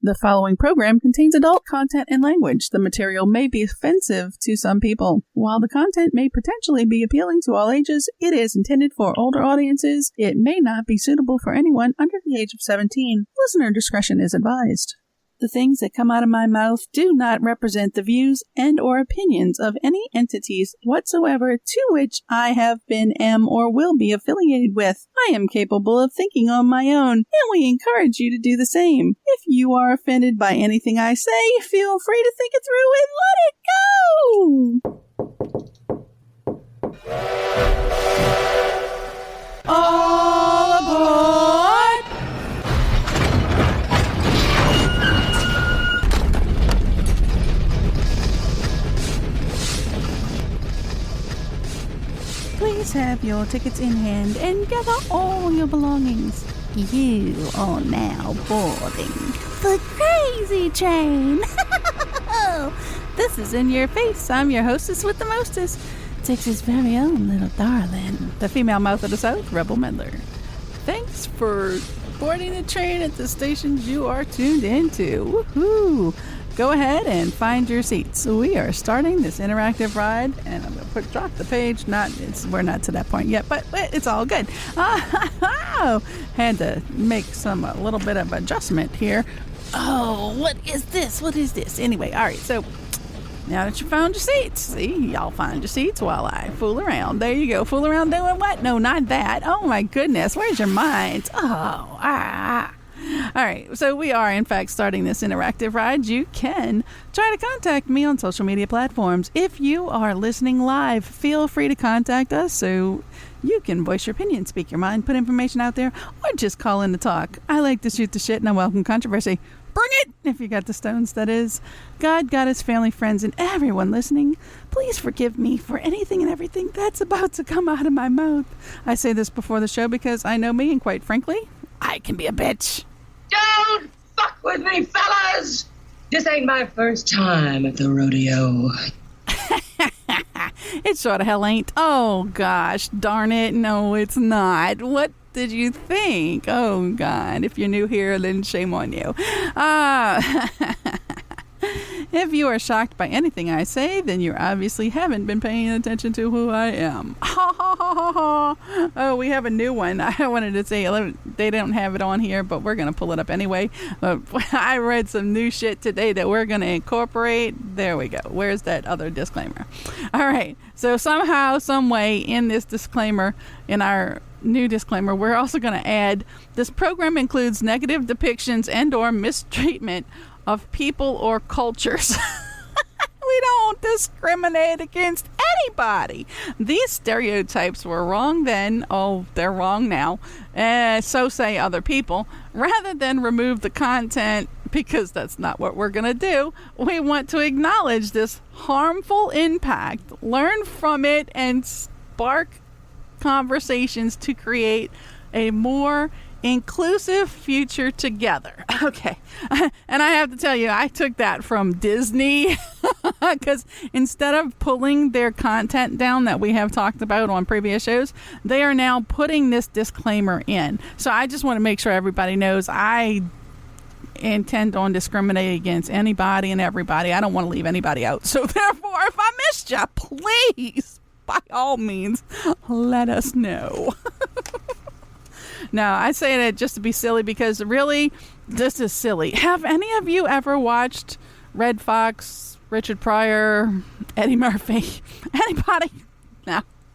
The following program contains adult content and language. The material may be offensive to some people. While the content may potentially be appealing to all ages, it is intended for older audiences. It may not be suitable for anyone under the age of 17. Listener discretion is advised. The things that come out of my mouth do not represent the views and or opinions of any entities whatsoever to which I have been, am, or will be affiliated with. I am capable of thinking on my own, and we encourage you to do the same. If you are offended by anything I say, feel free to think it through and let it go! All aboard! Please have your tickets in hand and gather all your belongings. You are now boarding the Crazy Train. This is In Your Face. I'm your hostess with the mostest, Texas' very own little darling, the female mouth of the South, Rebel Meddler. Thanks for boarding the train at the stations you are tuned into. Woohoo! Go ahead and find your seats. We are starting this interactive ride, and I'm going to drop the page. We're not to that point yet, but it's all good. Had to make a little bit of adjustment here. Oh, what is this? Anyway, all right, so now that you found your seats, see, y'all find your seats while I fool around. There you go. Fool around doing what? No, not that. Oh, my goodness. Where's your mind? All right, so we are, in fact, starting this interactive ride. You can try to contact me on social media platforms. If you are listening live, feel free to contact us so you can voice your opinion, speak your mind, put information out there, or just call in to talk. I like to shoot the shit, and I welcome controversy. Bring it, if you got the stones, that is. God, Goddess, family, friends, and everyone listening, please forgive me for anything and everything that's about to come out of my mouth. I say this before the show because I know me, and quite frankly, I can be a bitch. Don't fuck with me, fellas! This ain't my first time at the rodeo. It sure the hell ain't. Oh, gosh, darn it. No, it's not. What did you think? Oh, God. If you're new here, then shame on you. If you are shocked by anything I say, then you obviously haven't been paying attention to who I am. Oh, we have a new one. I wanted to say they don't have it on here, but we're going to pull it up anyway. I read some new shit today that we're going to incorporate. There we go. Where's that other disclaimer? All right. So somehow, some way in this disclaimer, in our new disclaimer, we're also going to add, this program includes negative depictions and or mistreatment of people or cultures. We don't discriminate against anybody. These stereotypes were wrong then. Oh, they're wrong now. So say other people. Rather than remove the content, because that's not what we're going to do, we want to acknowledge this harmful impact, learn from it, and spark conversations to create a more inclusive future together. Okay. And I have to tell you, I took that from Disney because instead of pulling their content down that we have talked about on previous shows, they are now putting this disclaimer in. So I just want to make sure everybody knows I intend on discriminating against anybody and everybody. I don't want to leave anybody out. So therefore, if I missed you, please, by all means, let us know. No, I say that just to be silly because really, this is silly. Have any of you ever watched Red Fox, Richard Pryor, Eddie Murphy? Anybody?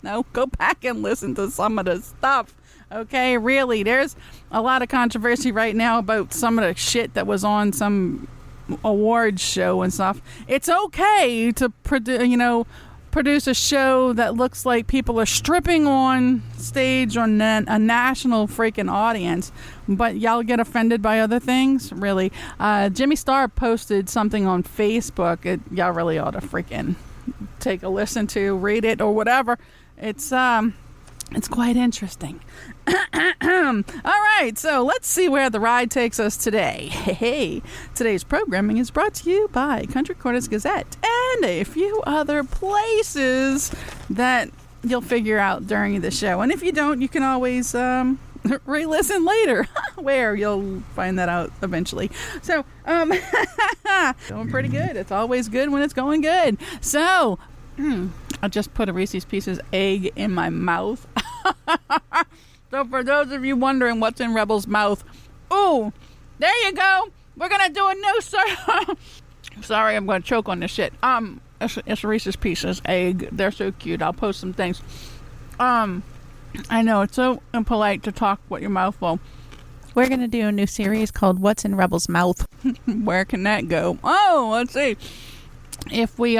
No, go back and listen to some of the stuff. Okay, really, there's a lot of controversy right now about some of the shit that was on some awards show and stuff. It's okay to produce a show that looks like people are stripping on stage on a national freaking audience, but y'all get offended by other things? Really? Jimmy Star posted something on Facebook. Y'all really ought to freaking take a listen to, read it, or whatever. It's quite interesting. All right, so let's see where the ride takes us today. Hey, today's programming is brought to you by Country Quarters Gazette and a few other places that you'll figure out during the show. And if you don't, you can always re-listen later, where you'll find that out eventually. So, going pretty good. It's always good when it's going good. So, I just put a Reese's Pieces egg in my mouth. So for those of you wondering what's in Rebel's mouth, ooh, there you go. We're gonna do a new sorry, I'm gonna choke on this shit. It's Reese's Pieces egg. They're so cute. I'll post some things. I know it's so impolite to talk with your mouth full. We're gonna do a new series called "What's in Rebel's Mouth." Where can that go? Oh, let's see. If we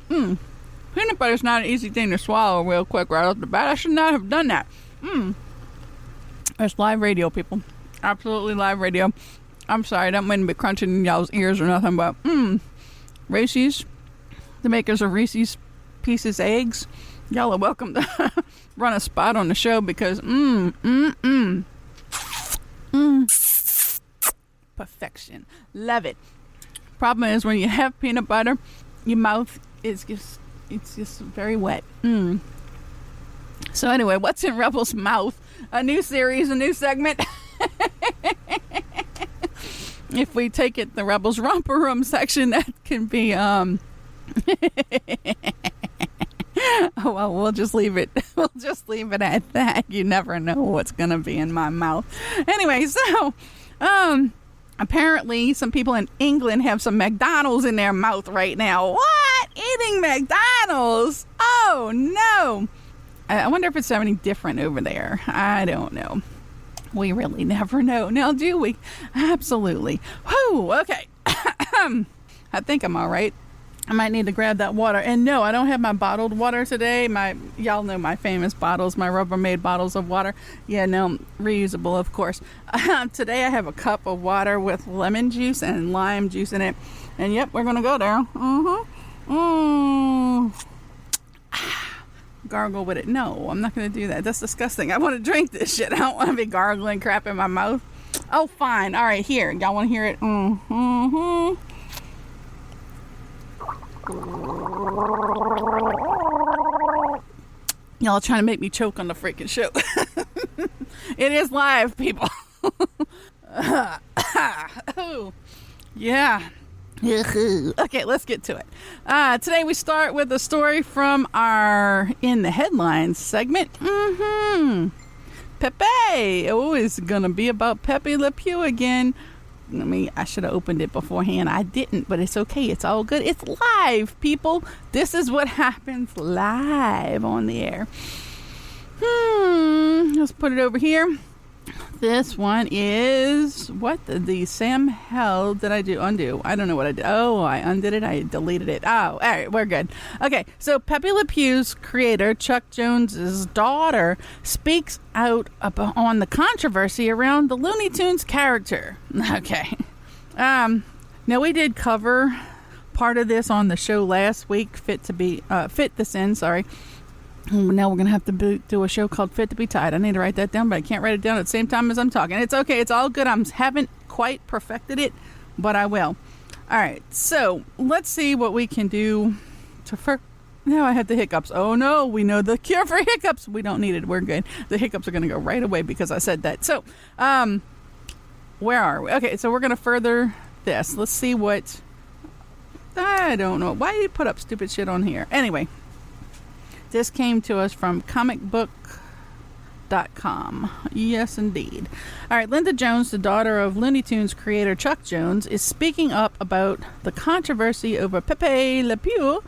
peanut butter's not an easy thing to swallow real quick right off the bat. I should not have done that. It's live radio, people. Absolutely live radio. I'm sorry, I don't mean to be crunching in y'all's ears or nothing, but Reese's, the makers of Reese's Pieces eggs, y'all are welcome to run a spot on the show because perfection. Love it. Problem is when you have peanut butter, your mouth is just very wet. So anyway, what's in Rebel's mouth? A new series, a new segment. If we take it the Rebel's Romper Room section, that can be oh well, we'll just leave it at that. You never know what's gonna be in my mouth. Anyway, so apparently some people in England have some McDonald's in their mouth right now. What? Eating McDonald's? Oh no. I wonder if it's any different over there. I don't know. We really never know. Now, do we? Absolutely. Whew, okay. I think I'm all right. I might need to grab that water. And no, I don't have my bottled water today. Y'all know my famous bottles, my Rubbermaid bottles of water. Yeah, no, reusable, of course. Today I have a cup of water with lemon juice and lime juice in it. And yep, we're going to go there. Gargle with it. No, I'm not going to do that. That's disgusting. I want to drink this shit. I don't want to be gargling crap in my mouth. Oh, fine. All right, here. Y'all want to hear it? Y'all trying to make me choke on the freaking show. It is live, people. Oh, yeah. Okay, let's get to it. Today we start with a story from our In the Headlines segment. Pepe. Oh, it's gonna be about Pepe Le Pew again. I should have opened it beforehand. I didn't, but it's okay. It's all good. It's live, people. This is what happens live on the air. Let's put it over here. This one is, what the Sam hell did I do? Undo. I don't know what I did. Oh, I undid it. I deleted it. Oh, all right. We're good. Okay. So Pepe Le Pew's creator, Chuck Jones's daughter, speaks out on the controversy around the Looney Tunes character. Okay. Now we did cover part of this on the show last week, Fit the Sin, sorry. Now we're going to have to do a show called Fit to Be Tied. I need to write that down, but I can't write it down at the same time as I'm talking. It's okay. It's all good. I haven't quite perfected it, but I will. All right. So let's see what we can do now I had the hiccups. Oh, no. We know the cure for hiccups. We don't need it. We're good. The hiccups are going to go right away because I said that. So where are we? Okay. So we're going to further this. Let's see what... I don't know. Why do you put up stupid shit on here? Anyway. This came to us from comicbook.com. Yes, indeed. All right, Linda Jones, the daughter of Looney Tunes creator Chuck Jones, is speaking up about the controversy over Pepe Le Pew.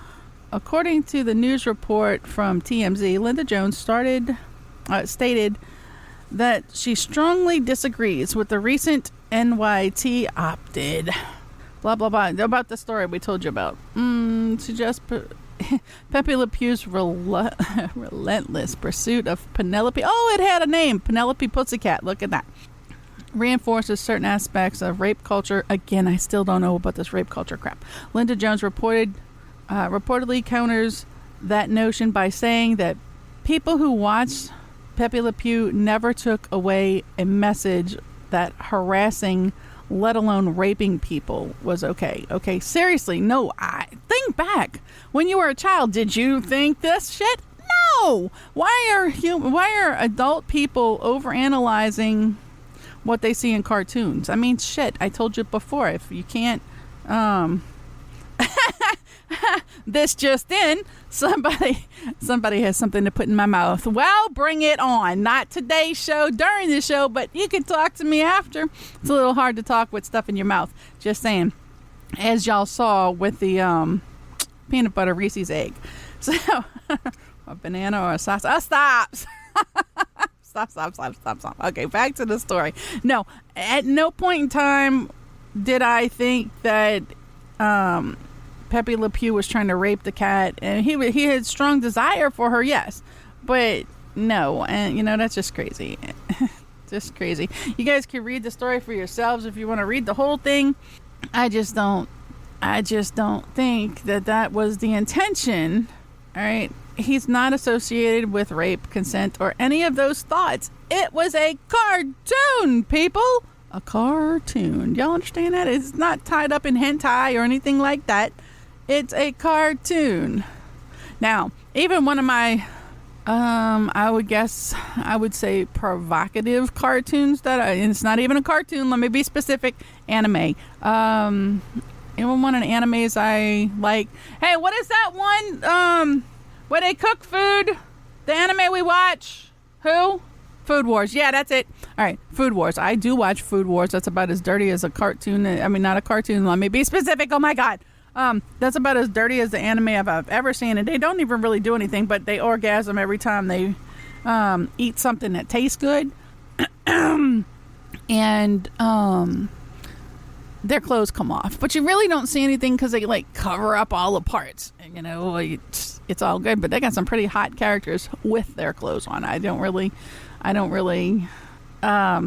According to the news report from TMZ, Linda Jones stated that she strongly disagrees with the recent NYT opted. Blah, blah, blah. About the story we told you about. She just... Pepe Le Pew's relentless pursuit of Penelope. Oh, it had a name. Penelope Pussycat. Look at that. Reinforces certain aspects of rape culture. Again, I still don't know about this rape culture crap. Linda Jones reportedly counters that notion by saying that people who watched Pepe Le Pew never took away a message that harassing, let alone raping people, was okay. Okay, seriously, no. Think back. When you were a child, did you think this shit? No. Why are adult people overanalyzing what they see in cartoons? I mean, shit. I told you before. If you can't, this just in, somebody has something to put in my mouth. Well, bring it on. Not today's show, during the show, but you can talk to me after. It's a little hard to talk with stuff in your mouth. Just saying. As y'all saw with the peanut butter Reese's egg. So, a banana or a sauce. Oh, stop. Stop. Okay, back to the story. No, at no point in time did I think that Pepe Le Pew was trying to rape the cat, and he had strong desire for her, yes, but no, and that's just crazy. Just crazy. You guys can read the story for yourselves if you want to read the whole thing. I just don't think that was the intention. All right, he's not associated with rape, consent, or any of those thoughts. It was a cartoon, people. A cartoon. Y'all understand that? It's not tied up in hentai or anything like that. It's a cartoon. Now, even one of my, I would say provocative cartoons and it's not even a cartoon, let me be specific, anime. Even one of the animes I like. Hey, what is that one, where they cook food? The anime we watch? Who? Food Wars. Yeah, that's it. All right, Food Wars. I do watch Food Wars. That's about as dirty as a cartoon. I mean, not a cartoon. Let me be specific. Oh, my God. That's about as dirty as the anime I've ever seen. And they don't even really do anything, but they orgasm every time they eat something that tastes good. And their clothes come off. But you really don't see anything because they, cover up all the parts. And, it's all good. But they got some pretty hot characters with their clothes on. I don't really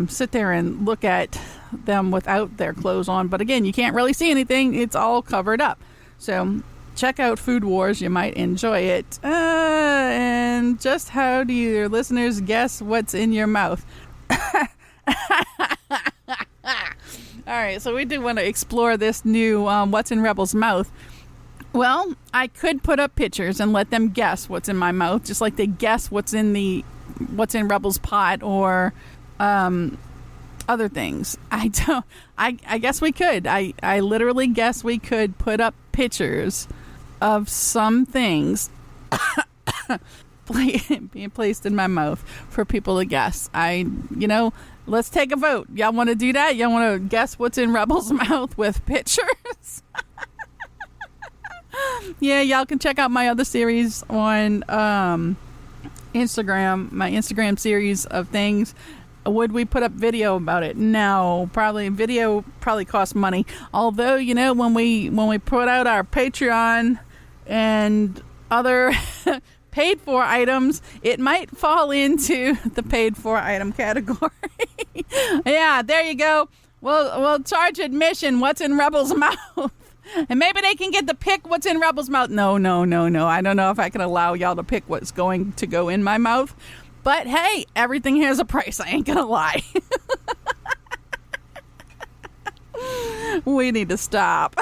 sit there and look at them without their clothes on. But again, you can't really see anything. It's all covered up. So check out Food Wars. You might enjoy it. And just how do your listeners guess what's in your mouth? All right, so we do want to explore this new what's in Rebel's mouth. Well, I could put up pictures and let them guess what's in my mouth, just like they guess what's in Rebel's pot or other things. I guess we could. I literally guess we could put up pictures of some things being placed in my mouth for people to guess. Let's take a vote. Y'all want to do that? Y'all want to guess what's in Rebel's mouth with pictures? Yeah, y'all can check out my other series on Instagram, my Instagram series of things. Would we put up video about it? No, probably video costs money. Although, when we put out our Patreon and other paid for items, it might fall into the paid for item category. Yeah, there you go. We'll charge admission. What's in Rebel's mouth? And maybe they can get to pick what's in Rebel's mouth. No. I don't know if I can allow y'all to pick what's going to go in my mouth. But hey, everything has a price. I ain't gonna lie. We need to stop.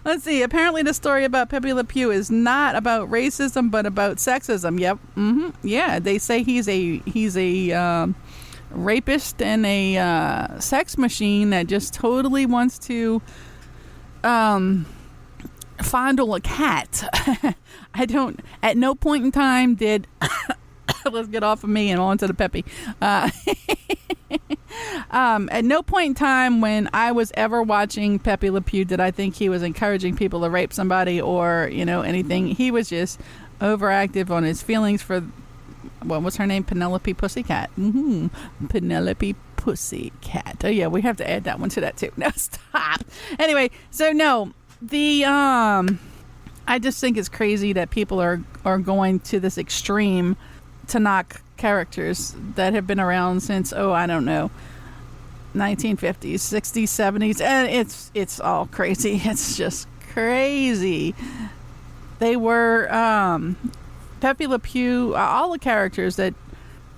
Let's see. Apparently the story about Pepe Le Pew is not about racism, but about sexism. Yep. Yeah, they say he's a rapist and a sex machine that just totally wants to fondle a cat. At no point in time did let's get off of me and on to the Pepe. At no point in time when I was ever watching Pepe Le Pew did I think he was encouraging people to rape somebody or anything. He was just overactive on his feelings for what was her name? Penelope Pussycat. Penelope Pussycat. Oh yeah, we have to add that one to that too. No, stop. Anyway, so no, I just think it's crazy that people are going to this extreme to knock characters that have been around since I don't know, 1950s, 60s, 70s, and it's all crazy. It's just crazy. They were Pepe Le Pew, all the characters that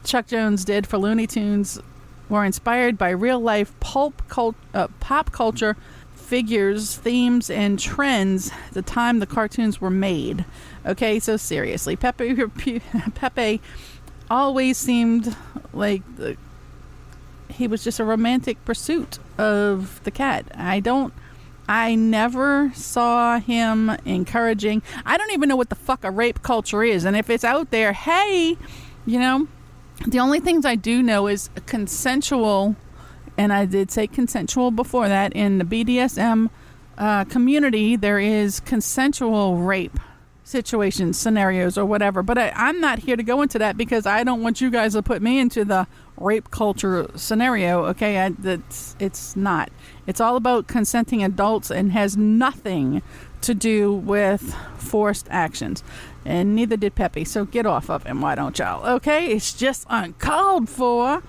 Chuck Jones did for Looney Tunes were inspired by real life pop culture figures, themes, and trends the time the cartoons were made. Okay, so seriously, Pepe always seemed like he was just a romantic pursuit of the cat. I never saw him encouraging. I don't even know what the fuck a rape culture is. And if it's out there, hey, the only things I do know is consensual, and I did say consensual before that, in the BDSM community, there is consensual rape situations, scenarios, or whatever. But I'm not here to go into that because I don't want you guys to put me into the rape culture scenario. Okay, it's not. It's all about consenting adults and has nothing to do with forced actions. And neither did Pepe. So get off of him, why don't y'all? Okay, it's just uncalled for.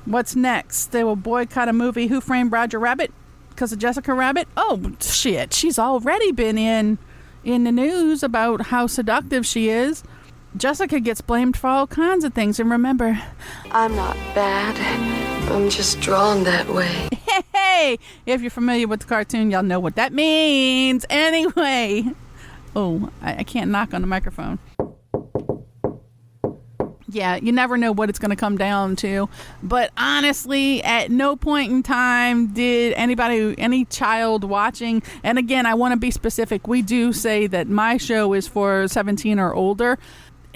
What's next? They will boycott a movie, Who Framed Roger Rabbit, because of Jessica Rabbit. Oh shit, she's already been in the news about how seductive she is. Jessica gets blamed for all kinds of things. And remember, I'm not bad. I'm just drawn that way. Hey, if you're familiar with the cartoon, y'all know what that means. Anyway. Oh, I can't knock on the microphone. Yeah, you never know what it's going to come down to. But honestly, at no point in time did any child watching, and again, I want to be specific. We do say that my show is for 17 or older.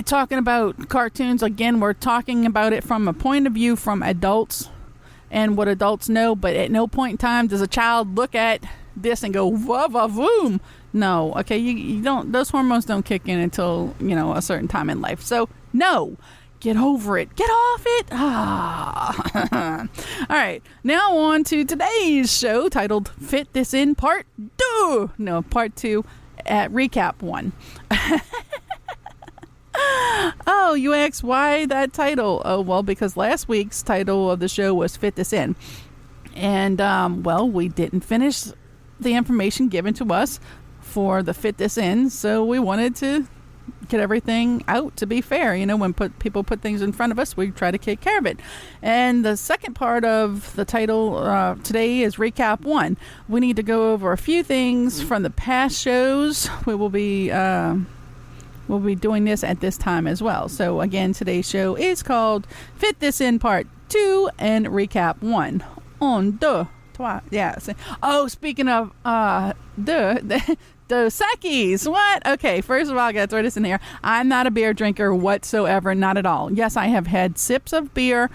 Talking about cartoons, again, we're talking about it from a point of view from adults and what adults know, but at no point in time does a child look at this and go, va-va-voom. No, okay, you don't, those hormones don't kick in until, a certain time in life. So, no. Get over it. Get off it. Ah. All right. Now on to today's show titled Fit This In Part 2. No, Part 2 at Recap 1. Oh, you ask why that title? Oh, well, because last week's title of the show was Fit This In. And, we didn't finish the information given to us for the Fit This In, so we wanted to get everything out to be fair. When people put things in front of us, we try to take care of it. And the second part of the title today is Recap 1. We need to go over a few things from the past shows. We'll be doing this at this time as well. So again, today's show is called Fit This In Part 2 and Recap 1. On deux, trois. Yeah. Oh, speaking of Dos Equis. What? Okay, first of all, I gotta throw this in here. I'm not a beer drinker whatsoever, not at all. Yes, I have had sips of beer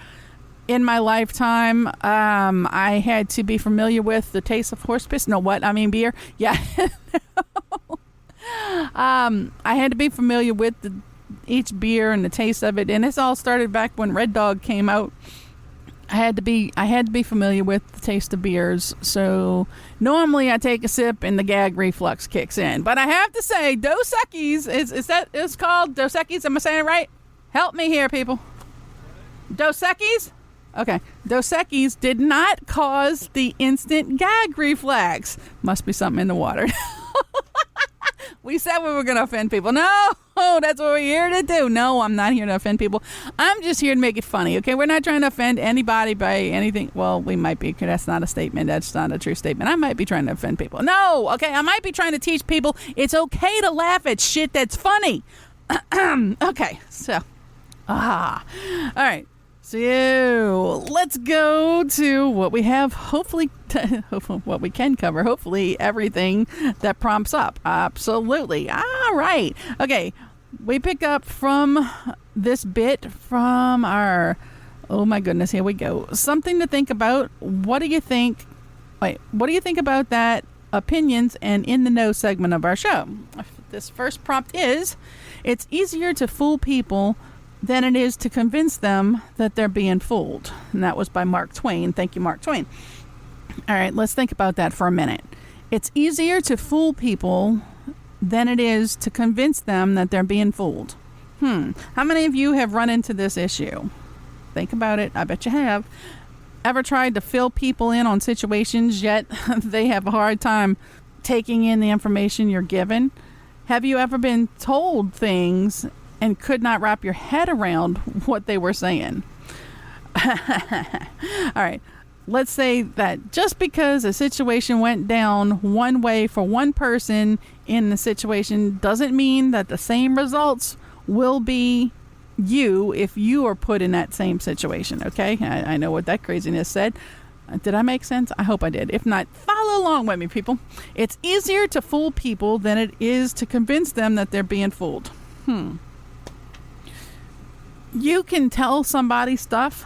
in my lifetime. I had to be familiar with the taste of horse piss. No, what? I mean beer. Yeah. I had to be familiar with each beer and the taste of it, and this all started back when Red Dog came out. I had to be familiar with the taste of beers. So normally I take a sip and the gag reflux kicks in. But I have to say, Dos Equis is called Dos Equis. Am I saying it right? Help me here, people. Dos Equis? Okay. Dos Equis did not cause the instant gag reflex. Must be something in the water. We said we were going to offend people. No, that's what we're here to do. No, I'm not here to offend people. I'm just here to make it funny, okay? We're not trying to offend anybody by anything. Well, we might be. That's not a statement. That's not a true statement. I might be trying to offend people. No, okay? I might be trying to teach people it's okay to laugh at shit that's funny. Okay, so. All right. So let's go to what we have, hopefully what we can cover, hopefully everything that prompts up. Absolutely. All right. Okay. We pick up from this bit from our, oh my goodness, here we go. Something to think about. What do you think about that opinions and in the know segment of our show? This first prompt is, it's easier to fool people than it is to convince them that they're being fooled. And that was by Mark Twain. Thank you, Mark Twain. All right, let's think about that for a minute. It's easier to fool people than it is to convince them that they're being fooled. How many of you have run into this issue? Think about it. I bet you have. Ever tried to fill people in on situations, yet they have a hard time taking in the information you're given? Have you ever been told things and could not wrap your head around what they were saying? All right. let's say that just because a situation went down one way for one person in the situation doesn't mean that the same results will be you if you are put in that same situation. Okay, I know what that craziness said. Did I make sense? I hope I did. If not, follow along with me, people. It's easier to fool people than it is to convince them that they're being fooled. You can tell somebody stuff.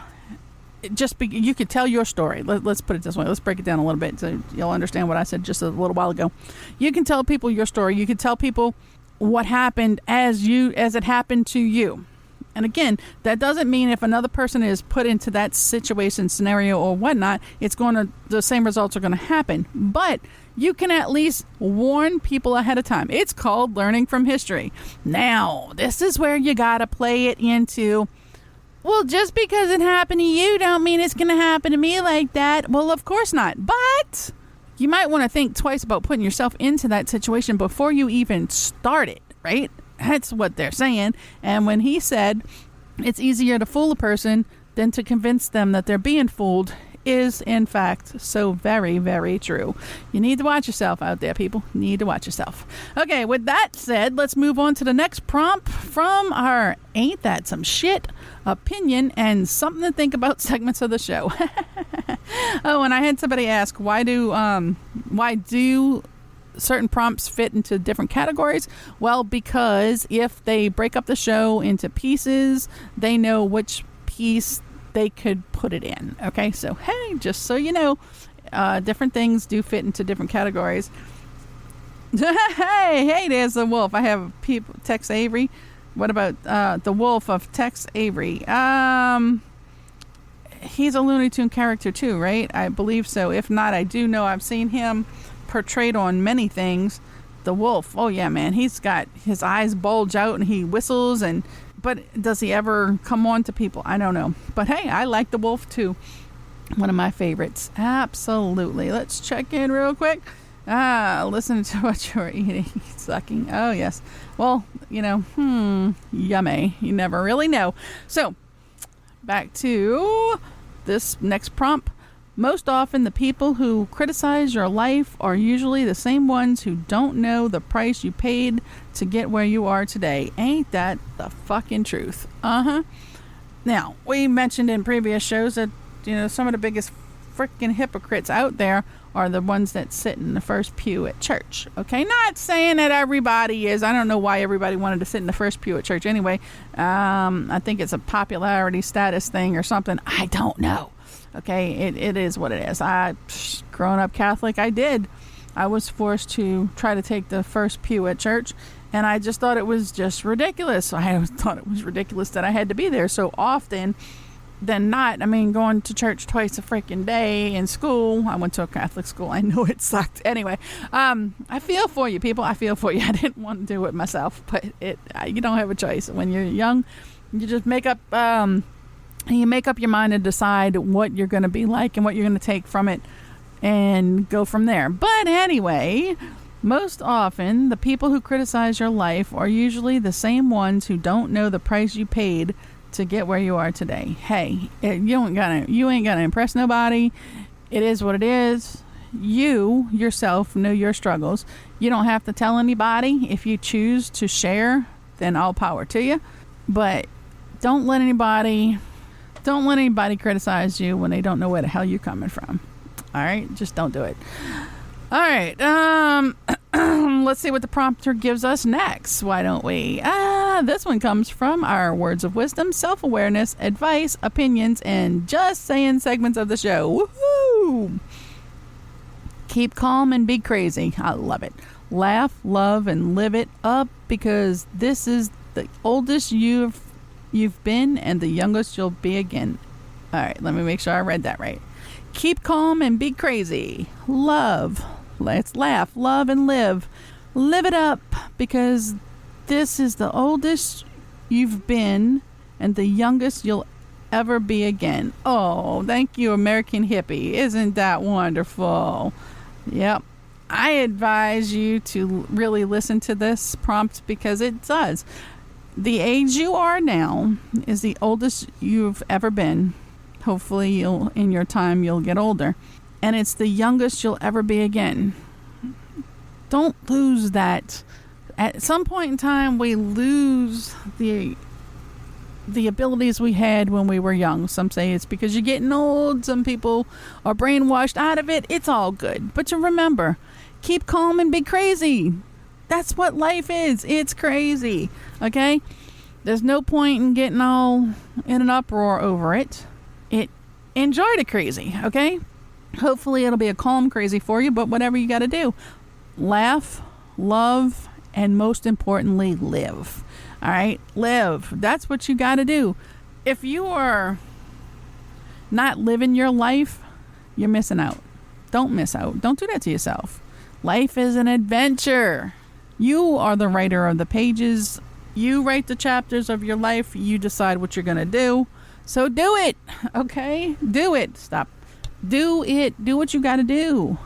You could tell your story. Let's put it this way. Let's break it down a little bit so you'll understand what I said just a little while ago. You can tell people your story. You can tell people what happened as it happened to you. And again, that doesn't mean if another person is put into that situation, scenario, or whatnot, the same results are going to happen. But you can at least warn people ahead of time. It's called learning from history. Now, this is where you got to play it into, well, just because it happened to you don't mean it's going to happen to me like that. Well, of course not. But you might want to think twice about putting yourself into that situation before you even start it, right? That's what they're saying. And when he said it's easier to fool a person than to convince them that they're being fooled is, in fact, so very, very true. You need to watch yourself out there, people. You need to watch yourself. Okay, with that said, let's move on to the next prompt from our Ain't That Some Shit opinion and something to think about segments of the show. Oh, and I had somebody ask, why do certain prompts fit into different categories? Well, because if they break up the show into pieces, they know which piece they could put it in. Okay, so hey, just so you know, different things do fit into different categories. hey, there's the wolf. I have Tex Avery. What about the wolf of Tex Avery? He's a Looney Tune character too, right? I believe so. If not, I do know I've seen him portrayed on many things. The wolf, oh yeah, man, he's got his eyes bulge out and he whistles, but does he ever come on to people? I don't know. But hey, I like the wolf too. One of my favorites. Absolutely. Let's check in real quick. Listen to what you're eating. Sucking. Oh yes. Well, yummy. You never really know. So back to this next prompt. Most often, the people who criticize your life are usually the same ones who don't know the price you paid to get where you are today. Ain't that the fucking truth? Now, we mentioned in previous shows that, some of the biggest freaking hypocrites out there are the ones that sit in the first pew at church. Okay, not saying that everybody is. I don't know why everybody wanted to sit in the first pew at church anyway. I think it's a popularity status thing or something. I don't know. Okay, it is what it is. Growing up Catholic, I was forced to try to take the first pew at church, and I just thought it was just ridiculous. I thought it was ridiculous that I had to be there so often than not. I mean, going to church twice a freaking day in school. I went to a Catholic school. I know it sucked. Anyway, I feel for you, people. I feel for you. I didn't want to do it myself, but you don't have a choice. When you're young, you just make up your mind and decide what you're going to be like and what you're going to take from it and go from there. But anyway, most often, the people who criticize your life are usually the same ones who don't know the price you paid to get where you are today. Hey, you ain't gonna impress nobody. It is what it is. You yourself know your struggles. You don't have to tell anybody. If you choose to share, then all power to you. But don't let anybody criticize you when they don't know where the hell you're coming from. All right, just don't do it. All right, let's see what the prompter gives us next. Why don't we? This one comes from our words of wisdom, self-awareness, advice, opinions, and just saying segments of the show. Woohoo! Keep calm and be crazy. I love it. Laugh, love, and live it up, because this is the oldest you've been and the youngest you'll be again. All right, let me make sure I read that right. Keep calm and be crazy. Love. Let's laugh, love, and live. Live it up, because this is the oldest you've been and the youngest you'll ever be again. Oh, thank you, American Hippie. Isn't that wonderful? Yep. I advise you to really listen to this prompt, because it does. The age you are now is the oldest you've ever been, Hopefully in your time you'll get older. And it's the youngest you'll ever be again. Don't lose that. At some point in time, we lose the abilities we had when we were young. Some say it's because you're getting old. Some people are brainwashed out of it. It's all good. But you remember, keep calm and be crazy. That's what life is. It's crazy. Okay? There's no point in getting all in an uproar over it. Enjoy the crazy, okay? Hopefully it'll be a calm crazy for you, but whatever you got to do. Laugh, love, and most importantly, live. All right? Live. That's what you got to do. If you are not living your life, you're missing out. Don't miss out. Don't do that to yourself. Life is an adventure. You are the writer of the pages. You write the chapters of your life. You decide what you're going to do. So do it, okay? Do it. Stop. Do it. Do what you got to do.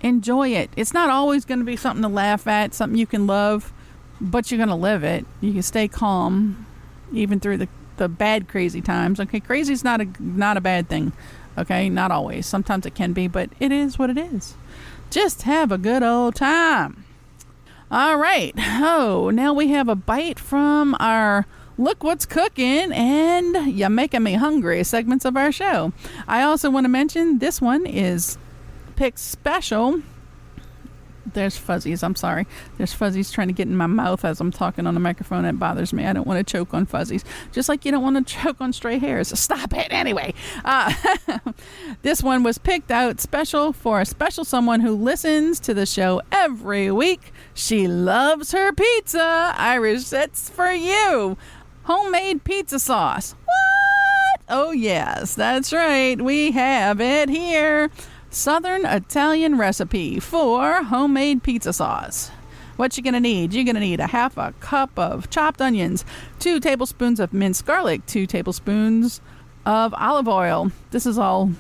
Enjoy it. It's not always going to be something to laugh at, something you can love, but you're going to live it. You can stay calm even through the bad, crazy times. Okay, crazy is not a bad thing, okay? Not always. Sometimes it can be, but it is what it is. Just have a good old time. All right. Oh, now we have a bite from our Look What's Cooking and You're Making Me Hungry segments of our show. I also want to mention this one is picked special. There's fuzzies. I'm sorry. There's fuzzies trying to get in my mouth as I'm talking on the microphone. It bothers me. I don't want to choke on fuzzies. Just like you don't want to choke on stray hairs. Stop it. Anyway, this one was picked out special for a special someone who listens to the show every week. She loves her pizza. Irish, that's for you. Homemade pizza sauce. What? Oh, yes, that's right. We have it here. Southern Italian recipe for homemade pizza sauce. What you're going to need? You're going to need a half a cup of chopped onions, 2 tablespoons of minced garlic, 2 tablespoons of olive oil. This is all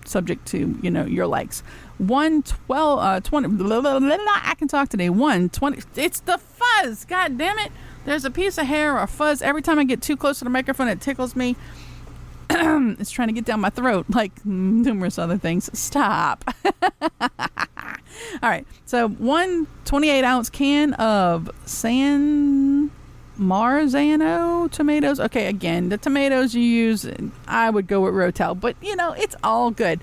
subject to, your likes. 20, I can talk today. 120. It's the fuzz. God damn it. There's a piece of hair or fuzz. Every time I get too close to the microphone, it tickles me. It's trying to get down my throat, like numerous other things. Stop. All right. So 1 28-ounce can of San Marzano tomatoes. Okay, again, the tomatoes you use, I would go with Rotel, but it's all good.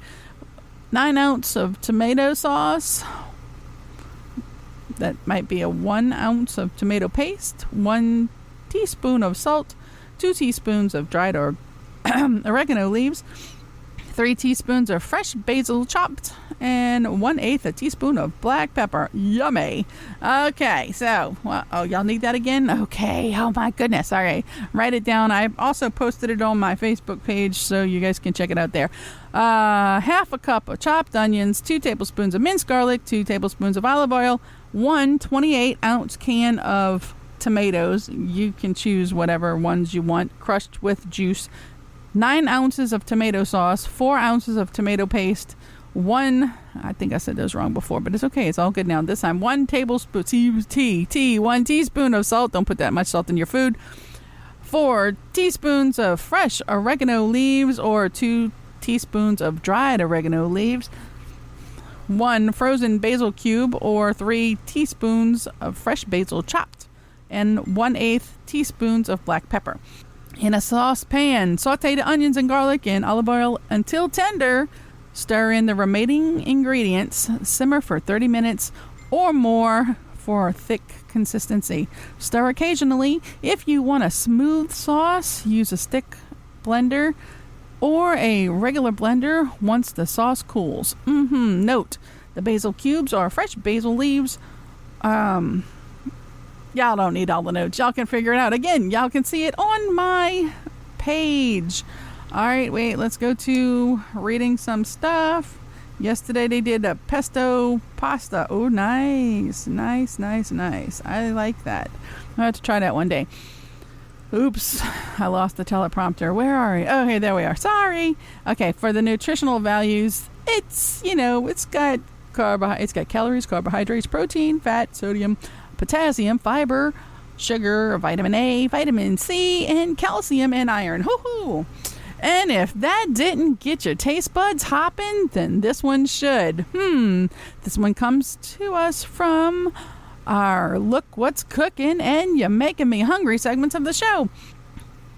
9 ounce of tomato sauce. That might be a 1 ounce of tomato paste, 1 teaspoon of salt, 2 teaspoons of dried or oregano leaves, 3 teaspoons of fresh basil chopped, and 1/8 a teaspoon of black pepper. Yummy. Okay, so, y'all need that again? Okay, oh my goodness. All right, write it down. I also posted it on my Facebook page, so you guys can check it out there. Half a cup of chopped onions, 2 tablespoons of minced garlic, 2 tablespoons of olive oil, 1 28-ounce can of tomatoes. You can choose whatever ones you want, crushed with juice. 9 ounces of tomato sauce, 4 ounces of tomato paste, I think I said those wrong before, but it's okay. It's all good now. This time, 1 tablespoon, 1 teaspoon of salt. Don't put that much salt in your food. 4 teaspoons of fresh oregano leaves or 2 teaspoons of dried oregano leaves. 1 frozen basil cube or 3 teaspoons of fresh basil chopped. And 1/8 teaspoons of black pepper. In a saucepan, saute the onions and garlic in olive oil until tender. Stir in the remaining ingredients. Simmer for 30 minutes or more for a thick consistency. Stir occasionally. If you want a smooth sauce, use a stick blender or a regular blender once the sauce cools. Note, the basil cubes are fresh basil leaves. Y'all don't need all the notes. Y'all can figure it out. Again, y'all can see it on my page. All right, wait, let's go to reading some stuff. Yesterday they did a pesto pasta. Oh, nice. I like that. I'll have to try that one day. Oops, I lost the teleprompter. Where are we? Oh, hey, there we are. Sorry. Okay, for the nutritional values, it's, it's got calories, carbohydrates, protein, fat, sodium, potassium, fiber, sugar, vitamin A, vitamin C, and calcium and iron. Hoo-hoo! And if that didn't get your taste buds hopping, then this one should. This one comes to us from our Look What's Cooking and You're Making Me Hungry segments of the show.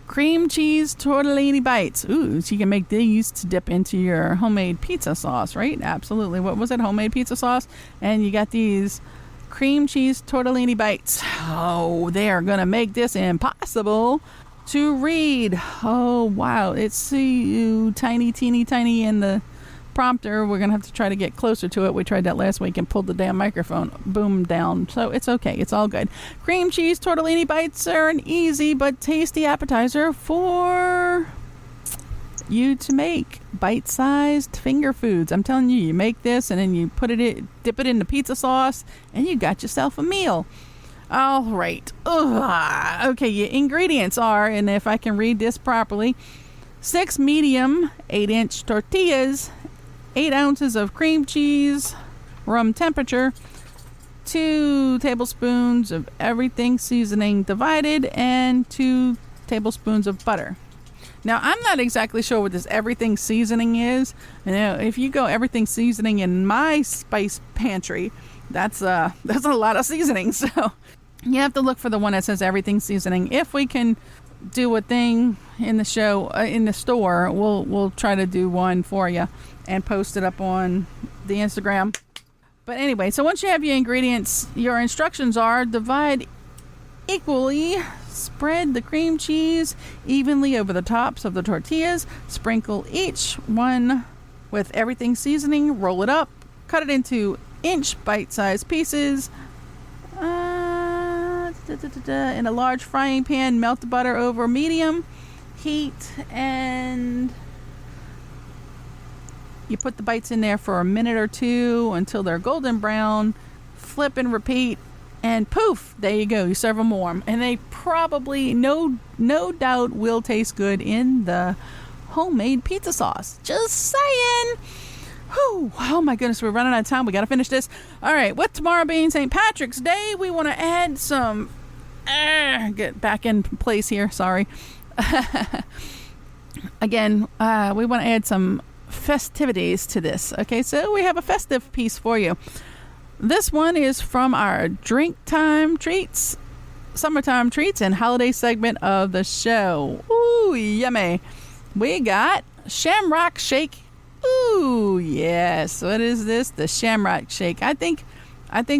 Cream cheese tortellini bites. Ooh, so you can make these to dip into your homemade pizza sauce, right? Absolutely. What was it? Homemade pizza sauce. And you got these cream cheese tortellini bites. Oh, they are going to make this impossible to read. Oh, wow. It's tiny, teeny, tiny in the prompter. We're going to have to try to get closer to it. We tried that last week and pulled the damn microphone boom down. So it's okay. It's all good. Cream cheese tortellini bites are an easy but tasty appetizer for you to make. Bite-sized finger foods. I'm telling you, you make this and then you dip it in the pizza sauce and you got yourself a meal. All right. Okay, your ingredients are, and if I can read this properly, 6 medium 8-inch tortillas, 8 ounces of cream cheese, room temperature, 2 tablespoons of everything seasoning divided, and 2 tablespoons of butter. Now, I'm not exactly sure what this everything seasoning is. You know, if you go everything seasoning in my spice pantry, that's a lot of seasoning. So you have to look for the one that says everything seasoning. If we can do a thing in the show, in the store, we'll try to do one for you and post it up on the Instagram. But anyway, so once you have your ingredients, your instructions are divide equally, spread the cream cheese evenly over the tops of the tortillas, sprinkle each one with everything seasoning, roll it up, cut it into inch bite-sized pieces. In a large frying pan, melt the butter over medium heat, and you put the bites in there for a minute or two until they're golden brown. Flip and repeat, and poof, there you go. You serve them warm, and they probably, no doubt, will taste good in the homemade pizza sauce. Just saying. Whew. Oh my goodness, we're running out of time. We got to finish this. All right, with tomorrow being St. Patrick's Day, we want to add some. Get back in place here. Sorry. Again, we want to add some festivities to this. Okay, so we have a festive piece for you. This one is from our drink time treats, summertime treats, and holiday segment of the show. Ooh, yummy. We got Shamrock Shake. Ooh, yes. What is this? The Shamrock Shake. I think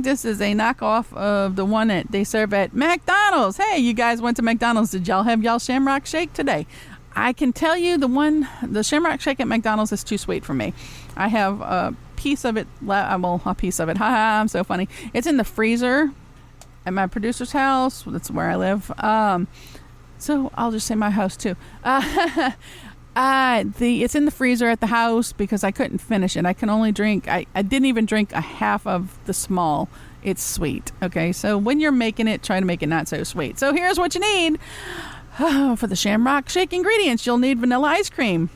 this is a knockoff of the one that they serve at McDonald's. Hey, you guys went to McDonald's. Did y'all have y'all Shamrock Shake today? I can tell you the Shamrock Shake at McDonald's is too sweet for me. I have a piece of it. A piece of it. Haha, I'm so funny. It's in the freezer at my producer's house. That's where I live. So I'll just say my house too. It's in the freezer at the house because I couldn't finish it. I can only drink. I didn't even drink a half of the small. It's sweet. Okay, so when you're making it, try to make it not so sweet. So here's what you need for the Shamrock Shake ingredients. You'll need vanilla ice cream,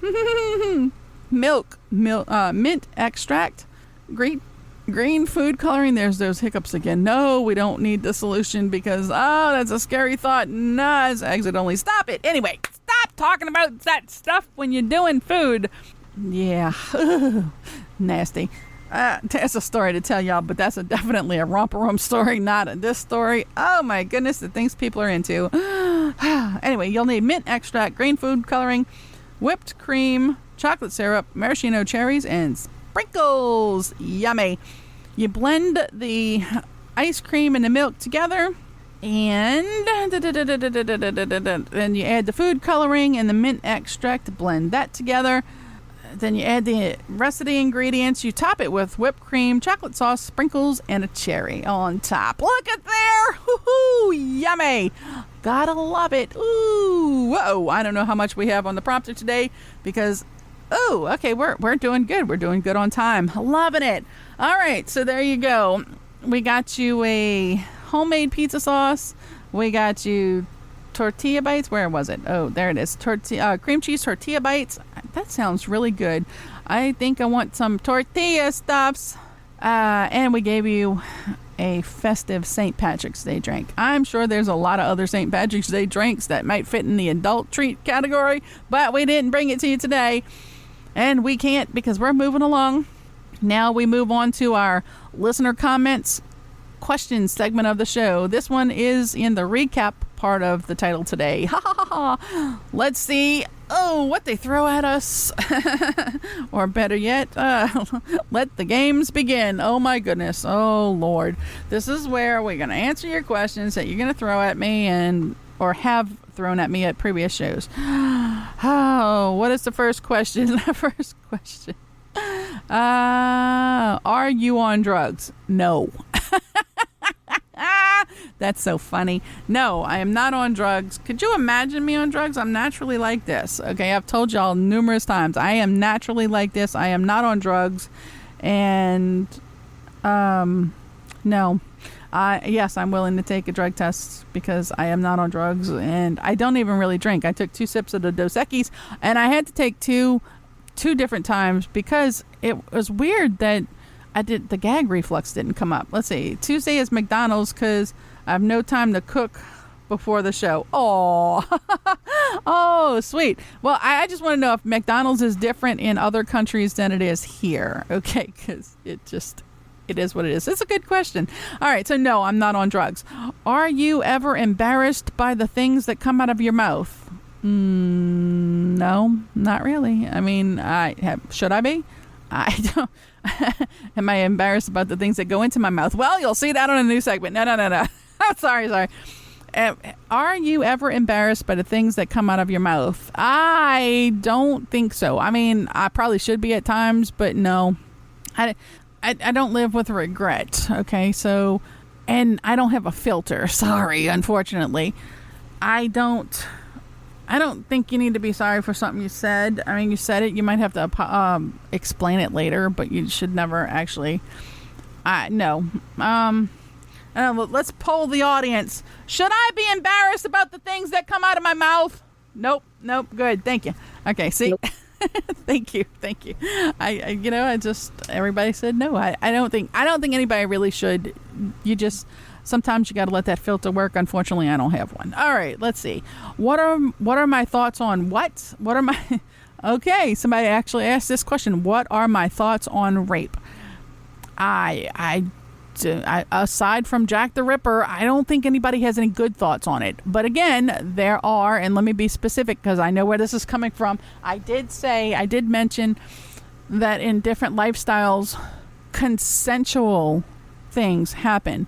milk, mint extract, green food coloring. There's those hiccups again. No, we don't need the solution because that's a scary thought. No, it's exit only. Stop it. Anyway. Stop talking about that stuff when you're doing food. Yeah. Nasty. There's a story to tell y'all, but that's definitely a romper room story, not this story. Oh my goodness, the things people are into. Anyway, you'll need mint extract, green food coloring, whipped cream, chocolate syrup, maraschino cherries, and sprinkles. Yummy. You blend the ice cream and the milk together. And then you add the food coloring and the mint extract, blend that together. Then you add the rest of the ingredients. You top it with whipped cream, chocolate sauce, sprinkles, and a cherry on top. Look at there! Woohoo! Yummy! Gotta love it. Ooh! Whoa! I don't know how much we have on the prompter today because, okay, we're doing good. We're doing good on time. Loving it. All right, so there you go. We got you a homemade pizza sauce. We got you tortilla bites. Where was it? Oh, there it is. Cream cheese tortilla bites. That sounds really good. I think I want some tortilla stuffs. And we gave you a festive St. Patrick's Day drink. I'm sure there's a lot of other St. Patrick's Day drinks that might fit in the adult treat category, but we didn't bring it to you today. And we can't because we're moving along. Now we move on to our listener comments questions segment of the show. This one is in the recap part of the title today. Ha ha ha ha. Let's see. Oh, what they throw at us. Or better yet, let the games begin. Oh my goodness. Oh Lord. This is where we're going to answer your questions that you're going to throw at me or have thrown at me at previous shows. Oh, what is the first question? The first question. Are you on drugs? No. That's so funny. No, I am not on drugs. Could you imagine me on drugs? I'm naturally like this. Okay, I've told y'all numerous times. I am naturally like this. I am not on drugs. And, no. Yes, I'm willing to take a drug test because I am not on drugs. And I don't even really drink. I took 2 sips of the Dos Equis, and I had to take two different times because it was weird that the gag reflux didn't come up. Let's see. Tuesday is McDonald's because I have no time to cook before the show. Oh, oh, sweet. Well, I just want to know if McDonald's is different in other countries than it is here. Okay, because it is what it is. It's a good question. All right, so no, I'm not on drugs. Are you ever embarrassed by the things that come out of your mouth? No, not really. I mean, should I be? I don't. Am I embarrassed about the things that go into my mouth? Well, you'll see that on a new segment. No. Sorry. Are you ever embarrassed by the things that come out of your mouth? I don't think so. I mean, I probably should be at times, but no. I don't live with regret. Okay, so, and I don't have a filter. Sorry, unfortunately. I don't think you need to be sorry for something you said. I mean, you said it. You might have to explain it later, but you should never actually. No. Let's poll the audience. Should I be embarrassed about the things that come out of my mouth? Nope. Good. Thank you. Okay. See. Nope. Thank you. Everybody said no. I don't think anybody really should. Sometimes you got to let that filter work. Unfortunately, I don't have one. All right, let's see. What are my thoughts on what? What are my... Okay, somebody actually asked this question. What are my thoughts on rape? I aside from Jack the Ripper, I don't think anybody has any good thoughts on it. But again, there are, and let me be specific because I know where this is coming from. I did mention that in different lifestyles, consensual things happen.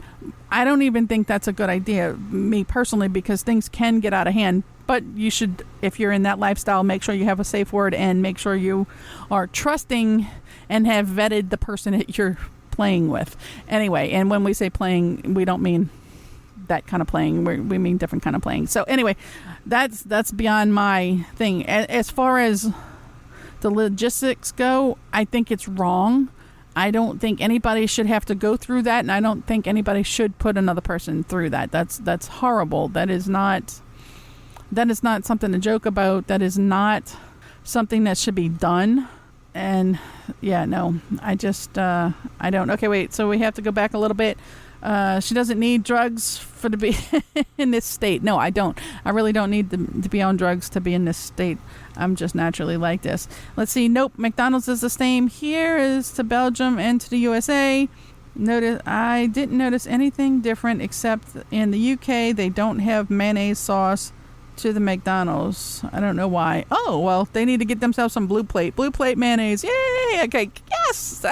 I don't even think that's a good idea, me personally, because things can get out of hand. But you should, if you're in that lifestyle, make sure you have a safe word and make sure you are trusting and have vetted the person that you're playing with. Anyway, and when we say playing, we don't mean that kind of playing. We mean different kind of playing. So anyway, that's beyond my thing. As far as the logistics go, I think it's wrong. I don't think anybody should have to go through that, and I don't think anybody should put another person through that. That's horrible. That is not something to joke about. That is not something that should be done. And yeah, no, I don't. Okay, wait. So we have to go back a little bit. She doesn't need drugs to be in this state. No, I don't. I really don't need to be on drugs to be in this state. I'm just naturally like this. Let's see. Nope. McDonald's is the same here as to Belgium and to the USA. I didn't notice anything different except in the UK they don't have mayonnaise sauce to the McDonald's. I don't know why. Oh, well, they need to get themselves some Blue Plate mayonnaise. Yay! Okay. Yes.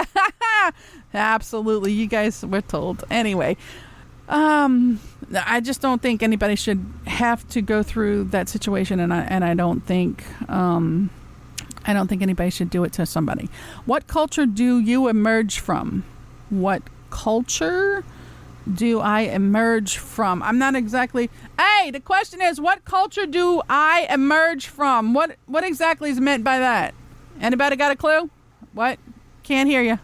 Absolutely. You guys were told. Anyway, I just don't think anybody should have to go through that situation, and I don't think anybody should do it to somebody. What culture do you emerge from? What culture do I emerge from? I'm not exactly. Hey, the question is, what culture do I emerge from? What exactly is meant by that? Anybody got a clue? What? Can't hear you.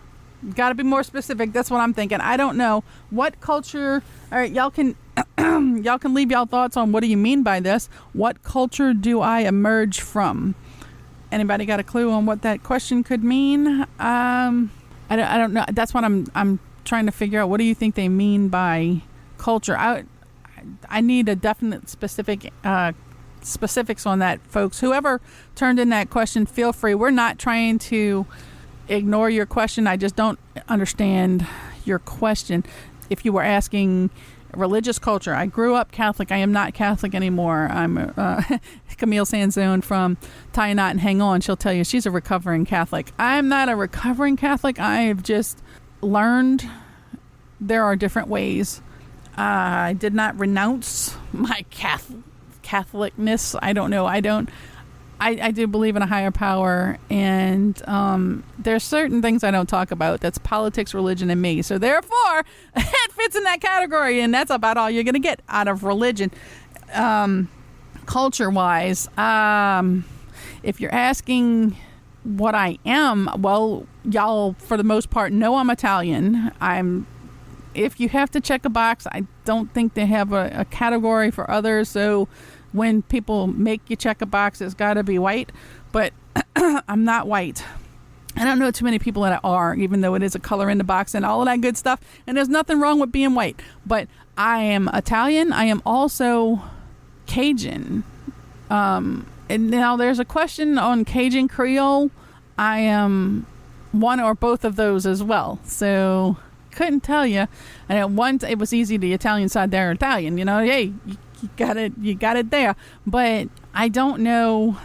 Got to be more specific. That's what I'm thinking. I don't know what culture. All right, y'all can leave y'all thoughts on what do you mean by this. What culture do I emerge from? Anybody got a clue on what that question could mean? I don't know. That's what I'm trying to figure out what do you think they mean by culture. I need a definite specifics on that, folks. Whoever turned in that question, feel free. We're not trying to ignore your question. I just don't understand your question. If you were asking religious culture, I grew up Catholic. I am not Catholic anymore. I'm Camille Sanzone from Tie a Knot and Hang On. She'll tell you she's a recovering Catholic. I'm not a recovering Catholic. I've just learned there are different ways. I did not renounce my Catholicness. I don't know. I do believe in a higher power, and there's certain things I don't talk about. That's politics, religion, and me. So therefore, it fits in that category, and that's about all you're going to get out of religion. Culture-wise, if you're asking what I am, well, y'all, for the most part, know I'm Italian. If you have to check a box, I don't think they have a category for others, so when people make you check a box, it's got to be white, but I'm not white. I don't know too many people that are, even though it is a color in the box and all of that good stuff, and there's nothing wrong with being white, but I am Italian. I am also Cajun. And now there's a question on Cajun Creole. I am one or both of those as well, so couldn't tell you. And at once it was easy, the Italian side, they're Italian, hey, you got it there. But I don't know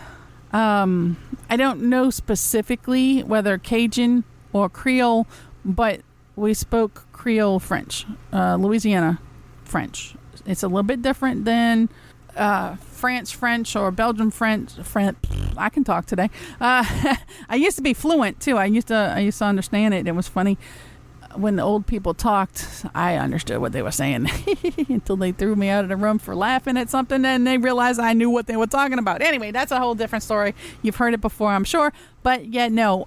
specifically whether Cajun or Creole, but we spoke Creole French, Louisiana French. It's a little bit different than France French or Belgium French. I can talk today. I used to be fluent too. I used to understand it. It was funny. When the old people talked, I understood what they were saying until they threw me out of the room for laughing at something, and they realized I knew what they were talking about. Anyway, that's a whole different story. You've heard it before, I'm sure. But yeah, no.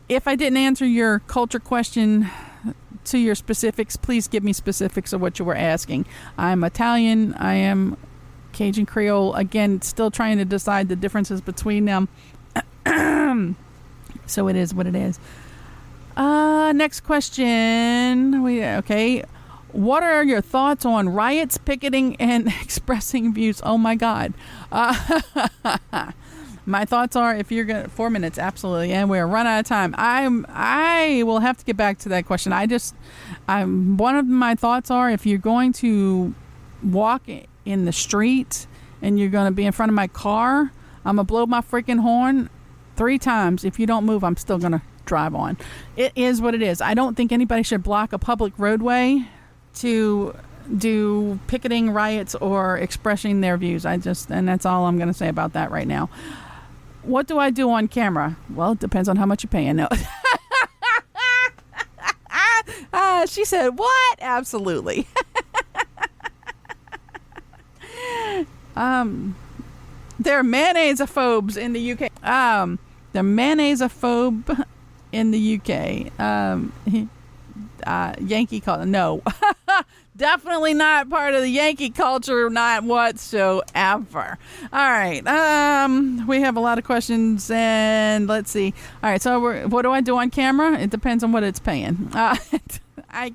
If I didn't answer your culture question to your specifics, please give me specifics of what you were asking. I'm Italian. I am Cajun Creole. Again, still trying to decide the differences between them. So it is what it is. Next question. What are your thoughts on riots, picketing, and expressing views? Oh my God. My thoughts are, if you're gonna 4 minutes, absolutely, and we're run out of time. I will have to get back to that question. One of my thoughts are, if you're going to walk in the street and you're going to be in front of my car, I'm gonna blow my freaking horn 3 times. If you don't move, I'm still gonna drive on. It is what it is. I don't think anybody should block a public roadway to do picketing, riots, or expressing their views. And that's all I'm going to say about that right now. What do I do on camera? Well, it depends on how much you're paying. No. She said, what? Absolutely. There are mayonnaise-ophobes in the UK. They're mayonnaise-ophobe in the UK. Yankee culture. No. Definitely not part of the Yankee culture, not whatsoever. All right. We have a lot of questions, and let's see. All right. So what do I do on camera? It depends on what it's paying. I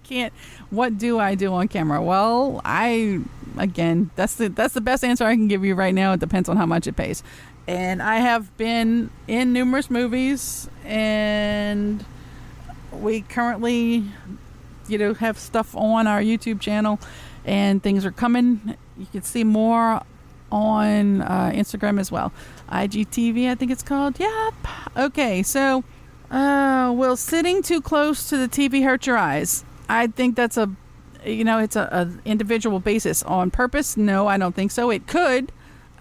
can't. What do I do on camera? Well, that's the best answer I can give you right now. It depends on how much it pays. And I have been in numerous movies, and we currently, have stuff on our YouTube channel, and things are coming. You can see more on Instagram as well. IGTV, I think it's called. Yep. Okay, so, will sitting too close to the TV hurt your eyes? I think that's it's a individual basis. On purpose? No, I don't think so. It could.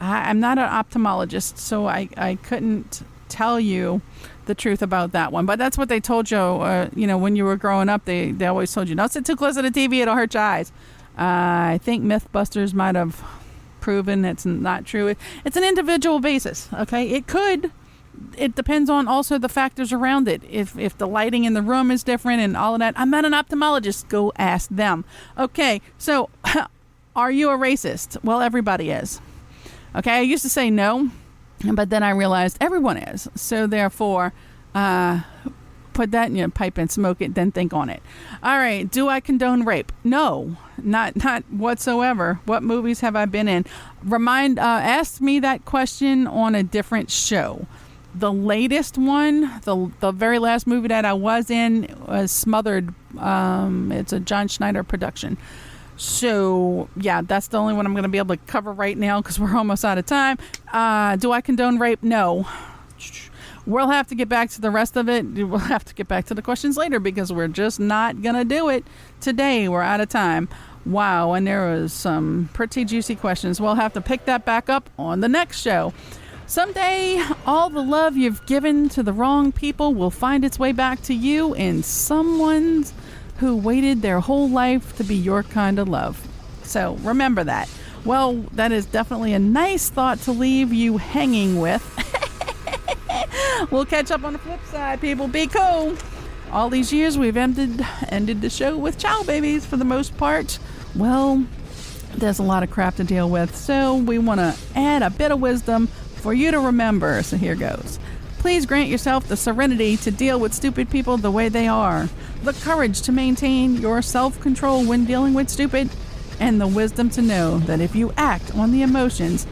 I'm not an ophthalmologist, so I couldn't tell you the truth about that one. But that's what they told you, when you were growing up. They always told you, don't sit too close to the TV, it'll hurt your eyes. I think Mythbusters might have proven it's not true. It's an individual basis, okay? It could. It depends on also the factors around it. If the lighting in the room is different and all of that. I'm not an ophthalmologist. Go ask them. Okay, so are you a racist? Well, everybody is. Okay, I used to say no, but then I realized everyone is. So therefore, put that in your pipe and smoke it, then think on it. All right. Do I condone rape? No, not whatsoever. What movies have I been in? Ask me that question on a different show. The latest one, the very last movie that I was in was Smothered. It's a John Schneider production. So, yeah, that's the only one I'm going to be able to cover right now because we're almost out of time. Do I condone rape? No. We'll have to get back to the rest of it. We'll have to get back to the questions later because we're just not going to do it today. We're out of time. Wow, and there was some pretty juicy questions. We'll have to pick that back up on the next show. Someday, all the love you've given to the wrong people will find its way back to you in someone's who waited their whole life to be your kind of love. So remember that. Well, that is definitely a nice thought to leave you hanging with. We'll catch up on the flip side, people. Be cool. All these years we've ended the show with child babies for the most part. Well, there's a lot of crap to deal with, so we want to add a bit of wisdom for you to remember. So here goes. Please grant yourself the serenity to deal with stupid people the way they are, the courage to maintain your self-control when dealing with stupid, and the wisdom to know that if you act on the emotions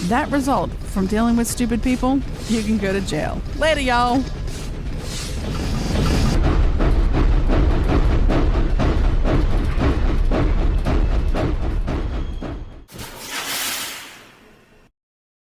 that result from dealing with stupid people, you can go to jail. Later, y'all.